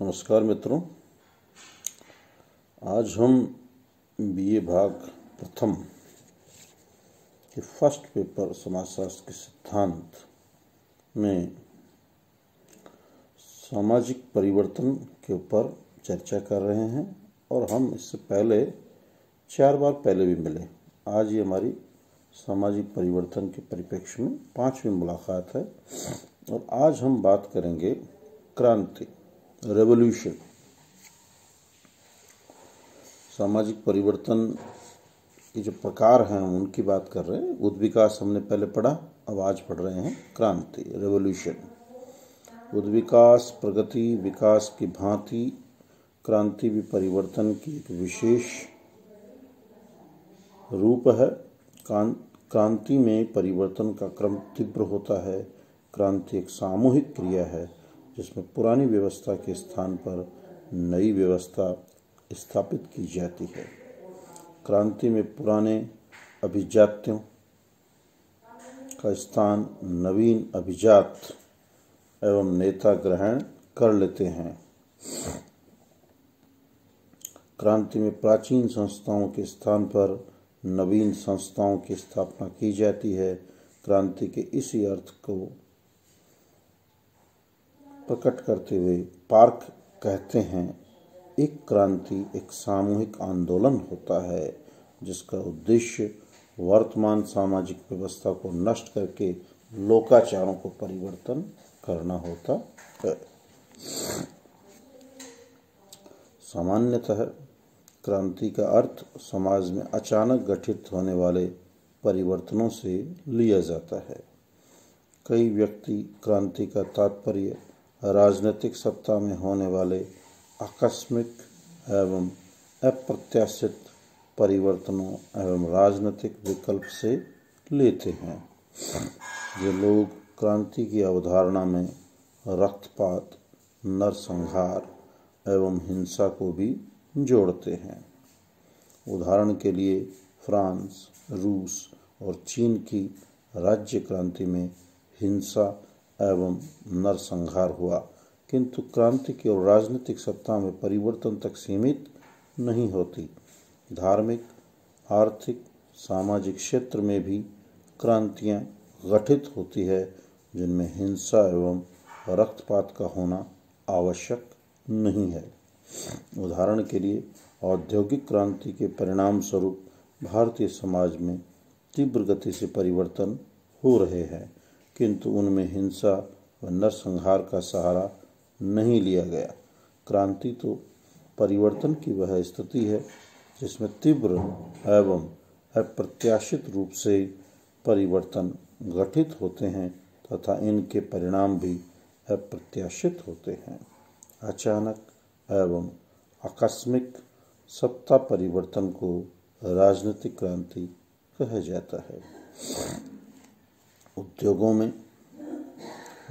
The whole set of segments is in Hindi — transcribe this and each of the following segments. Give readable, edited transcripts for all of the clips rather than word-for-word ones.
नमस्कार मित्रों, आज हम बीए भाग प्रथम के फर्स्ट पेपर समाजशास्त्र के सिद्धांत में सामाजिक परिवर्तन के ऊपर चर्चा कर रहे हैं और हम इससे पहले 4 बार पहले भी मिले। आज ये हमारी सामाजिक परिवर्तन के परिप्रेक्ष्य में 5वीं मुलाकात है और आज हम बात करेंगे क्रांति, रेवोल्यूशन। सामाजिक परिवर्तन के जो प्रकार हैं उनकी बात कर रहे हैं। उद्विकास हमने पहले पढ़ा, अब आज पढ़ रहे हैं क्रांति, रेवोल्यूशन। उद्विकास प्रगति विकास की भांति क्रांति भी परिवर्तन की एक विशेष रूप है। क्रांति में परिवर्तन का क्रम तीव्र होता है। क्रांति एक सामूहिक क्रिया है जिसमें पुरानी व्यवस्था के स्थान पर नई व्यवस्था स्थापित की जाती है। क्रांति में पुराने अभिजात्यों का स्थान नवीन अभिजात एवं नेता ग्रहण कर लेते हैं। क्रांति में प्राचीन संस्थाओं के स्थान पर नवीन संस्थाओं की स्थापना की जाती है। क्रांति के इसी अर्थ को प्रकट करते हुए पार्क कहते हैं, एक क्रांति एक सामूहिक आंदोलन होता है जिसका उद्देश्य वर्तमान सामाजिक व्यवस्था को नष्ट करके लोकाचारों को परिवर्तन करना होता है। सामान्यतः क्रांति का अर्थ समाज में अचानक गठित होने वाले परिवर्तनों से लिया जाता है। कई व्यक्ति क्रांति का तात्पर्य राजनीतिक सत्ता में होने वाले आकस्मिक एवं अप्रत्याशित परिवर्तनों एवं राजनीतिक विकल्प से लेते हैं। ये लोग क्रांति की अवधारणा में रक्तपात, नरसंहार एवं हिंसा को भी जोड़ते हैं। उदाहरण के लिए फ्रांस, रूस और चीन की राज्य क्रांति में हिंसा एवं नरसंहार हुआ, किंतु क्रांति केवल राजनीतिक सत्ता में परिवर्तन तक सीमित नहीं होती। धार्मिक, आर्थिक, सामाजिक क्षेत्र में भी क्रांतियां गठित होती है जिनमें हिंसा एवं रक्तपात का होना आवश्यक नहीं है। उदाहरण के लिए औद्योगिक क्रांति के परिणाम स्वरूप भारतीय समाज में तीव्र गति से परिवर्तन हो रहे हैं, किंतु उनमें हिंसा व नरसंहार का सहारा नहीं लिया गया। क्रांति तो परिवर्तन की वह स्थिति है जिसमें तीव्र एवं अप्रत्याशित रूप से परिवर्तन घटित होते हैं तथा इनके परिणाम भी अप्रत्याशित होते हैं। अचानक एवं आकस्मिक सत्ता परिवर्तन को राजनीतिक क्रांति कहा जाता है। उद्योगों में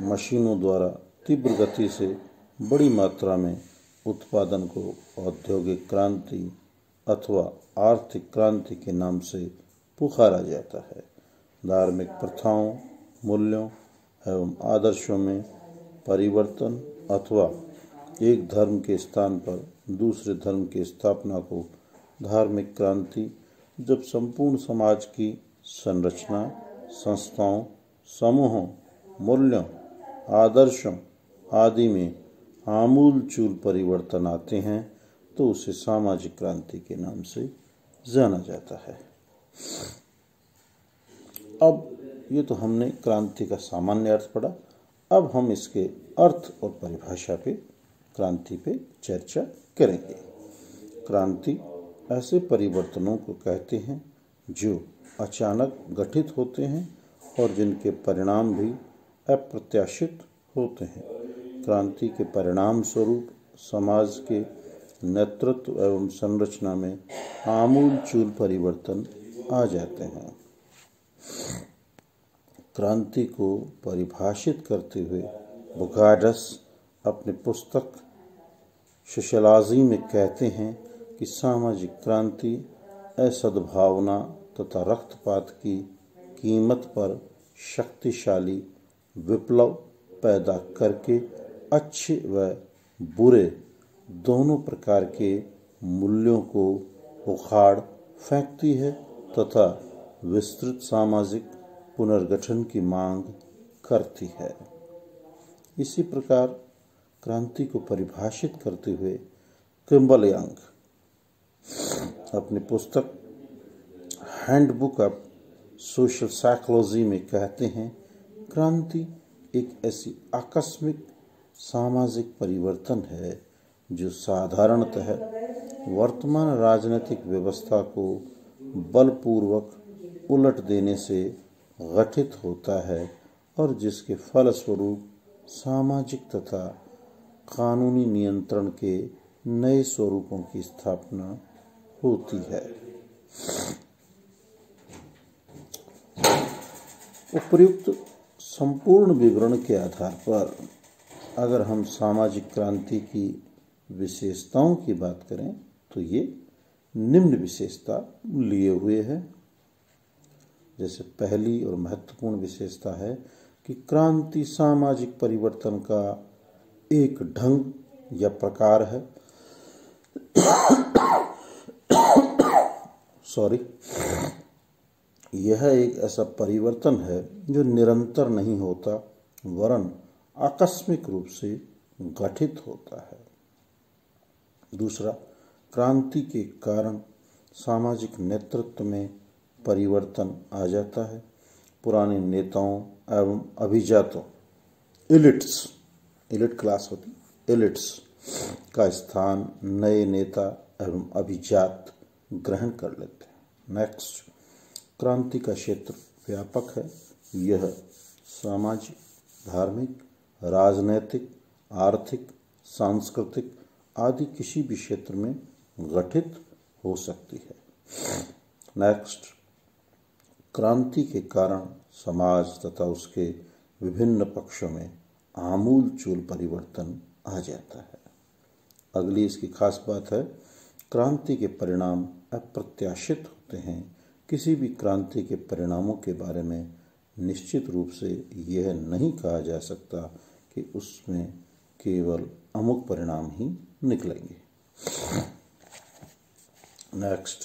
मशीनों द्वारा तीव्र गति से बड़ी मात्रा में उत्पादन को औद्योगिक क्रांति अथवा आर्थिक क्रांति के नाम से पुकारा जाता है। धार्मिक प्रथाओं, मूल्यों एवं आदर्शों में परिवर्तन अथवा एक धर्म के स्थान पर दूसरे धर्म की स्थापना को धार्मिक क्रांति, जब संपूर्ण समाज की संरचना, संस्थाओं, समूहों, मूल्यों, आदर्शों आदि में आमूल-चूल परिवर्तन आते हैं तो उसे सामाजिक क्रांति के नाम से जाना जाता है। अब ये तो हमने क्रांति का सामान्य अर्थ पढ़ा। अब हम इसके अर्थ और परिभाषा पे, क्रांति पे चर्चा करेंगे। क्रांति ऐसे परिवर्तनों को कहते हैं जो अचानक गठित होते हैं और जिनके परिणाम भी अप्रत्याशित होते हैं। क्रांति के परिणाम स्वरूप समाज के नेतृत्व एवं संरचना में आमूल-चूल परिवर्तन आ जाते हैं। क्रांति को परिभाषित करते हुए बुगाडस अपनी पुस्तक सोशियोलॉजी में कहते हैं कि सामाजिक क्रांति असद्भावना तथा रक्तपात की कीमत पर शक्तिशाली विप्लव पैदा करके अच्छे व बुरे दोनों प्रकार के मूल्यों को उखाड़ फेंकती है तथा विस्तृत सामाजिक पुनर्गठन की मांग करती है। इसी प्रकार क्रांति को परिभाषित करते हुए किम्बल यंग अपनी पुस्तक हैंडबुक ऑफ सोशल साइकोलॉजी में कहते हैं, क्रांति एक ऐसी आकस्मिक सामाजिक परिवर्तन है जो साधारणतः वर्तमान राजनीतिक व्यवस्था को बलपूर्वक उलट देने से गठित होता है और जिसके फलस्वरूप सामाजिक तथा कानूनी नियंत्रण के नए स्वरूपों की स्थापना होती है। उपर्युक्त संपूर्ण विवरण के आधार पर अगर हम सामाजिक क्रांति की विशेषताओं की बात करें तो ये निम्न विशेषता लिए हुए है। जैसे पहली और महत्वपूर्ण विशेषता है कि क्रांति सामाजिक परिवर्तन का एक ढंग या प्रकार है। यह एक ऐसा परिवर्तन है जो निरंतर नहीं होता वरन आकस्मिक रूप से गठित होता है। दूसरा, क्रांति के कारण सामाजिक नेतृत्व में परिवर्तन आ जाता है। पुराने नेताओं एवं अभिजातों एलिट क्लास होती, एलिट्स का स्थान नए नेता एवं अभिजात ग्रहण कर लेते हैं। नेक्स्ट, क्रांति का क्षेत्र व्यापक है। यह सामाजिक, धार्मिक, राजनैतिक, आर्थिक, सांस्कृतिक आदि किसी भी क्षेत्र में गठित हो सकती है। नेक्स्ट, क्रांति के कारण समाज तथा उसके विभिन्न पक्षों में आमूलचूल परिवर्तन आ जाता है। अगली इसकी खास बात है, क्रांति के परिणाम अप्रत्याशित होते हैं। किसी भी क्रांति के परिणामों के बारे में निश्चित रूप से यह नहीं कहा जा सकता कि उसमें केवल अमुक परिणाम ही निकलेंगे। नेक्स्ट,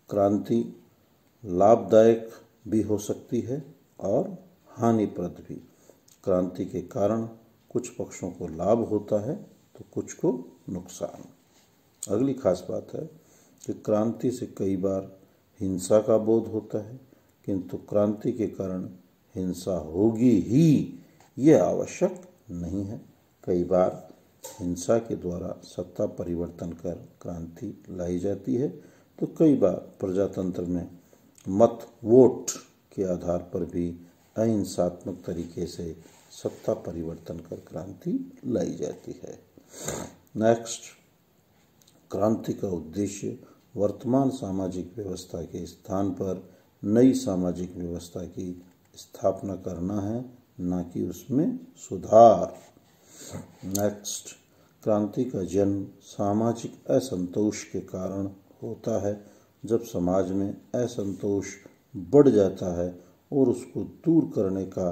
क्रांति लाभदायक भी हो सकती है और हानिप्रद भी। क्रांति के कारण कुछ पक्षों को लाभ होता है तो कुछ को नुकसान। अगली खास बात है कि क्रांति से कई बार हिंसा का बोध होता है, किंतु क्रांति के कारण हिंसा होगी ही यह आवश्यक नहीं है। कई बार हिंसा के द्वारा सत्ता परिवर्तन कर क्रांति लाई जाती है तो कई बार प्रजातंत्र में मत वोट के आधार पर भी अहिंसात्मक तरीके से सत्ता परिवर्तन कर क्रांति लाई जाती है। नेक्स्ट, क्रांति का उद्देश्य वर्तमान सामाजिक व्यवस्था के स्थान पर नई सामाजिक व्यवस्था की स्थापना करना है, न कि उसमें सुधार। नेक्स्ट, क्रांति का जन्म सामाजिक असंतोष के कारण होता है। जब समाज में असंतोष बढ़ जाता है और उसको दूर करने का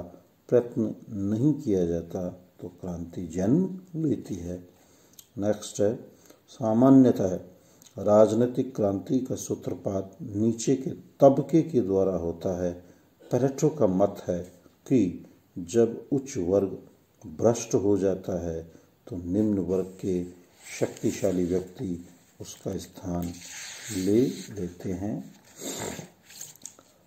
प्रयत्न नहीं किया जाता तो क्रांति जन्म लेती है। नेक्स्ट है, सामान्यतः राजनीतिक क्रांति का सूत्रपात नीचे के तबके के द्वारा होता है। पेरेटो का मत है कि जब उच्च वर्ग भ्रष्ट हो जाता है तो निम्न वर्ग के शक्तिशाली व्यक्ति उसका स्थान ले लेते हैं।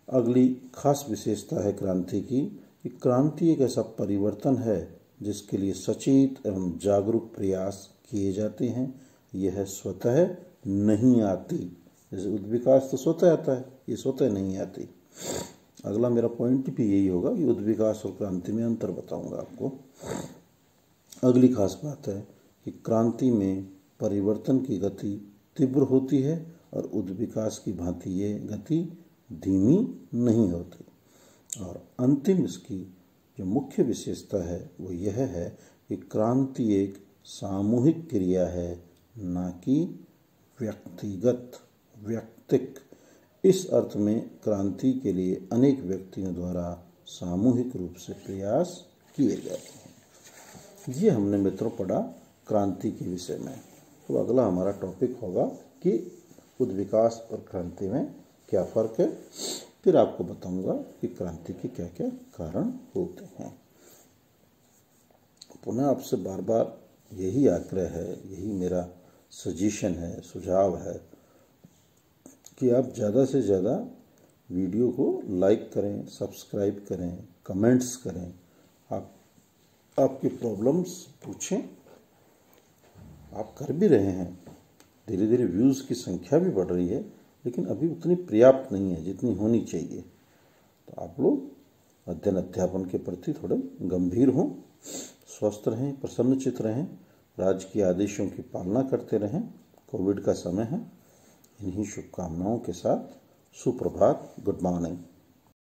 अगली खास विशेषता है क्रांति की कि क्रांति एक ऐसा परिवर्तन है जिसके लिए सचेत एवं जागरूक प्रयास किए जाते हैं। यह स्वतः नहीं आती। जैसे उद्विकास तो स्वतः आता है, ये स्वतः नहीं आती। अगला मेरा पॉइंट भी यही होगा कि उद्विकास और क्रांति में अंतर बताऊंगा आपको। अगली खास बात है कि क्रांति में परिवर्तन की गति तीव्र होती है और उद्विकास की भांति ये गति धीमी नहीं होती। और अंतिम इसकी जो मुख्य विशेषता है वो यह है कि क्रांति एक सामूहिक क्रिया है, न कि व्यक्तिगत, वैयक्तिक। इस अर्थ में क्रांति के लिए अनेक व्यक्तियों द्वारा सामूहिक रूप से प्रयास किए जाते हैं। ये हमने मित्रों पढ़ा क्रांति के विषय में। तो अगला हमारा टॉपिक होगा कि उद्विकास और क्रांति में क्या फ़र्क है। फिर आपको बताऊंगा कि क्रांति के क्या क्या कारण होते हैं। पुनः आपसे बार बार यही आग्रह है, यही मेरा सजेशन है, सुझाव है कि आप ज़्यादा से ज़्यादा वीडियो को लाइक करें, सब्सक्राइब करें, कमेंट्स करें, आपकी प्रॉब्लम्स पूछें। आप कर भी रहे हैं, धीरे धीरे व्यूज़ की संख्या भी बढ़ रही है, लेकिन अभी उतनी पर्याप्त नहीं है जितनी होनी चाहिए। तो आप लोग अध्ययन अध्यापन के प्रति थोड़े गंभीर हों, स्वस्थ रहें, प्रसन्नचित्त रहें, राज्य के आदेशों की पालना करते रहें। कोविड का समय है। इन्हीं शुभकामनाओं के साथ सुप्रभात, गुड मॉर्निंग।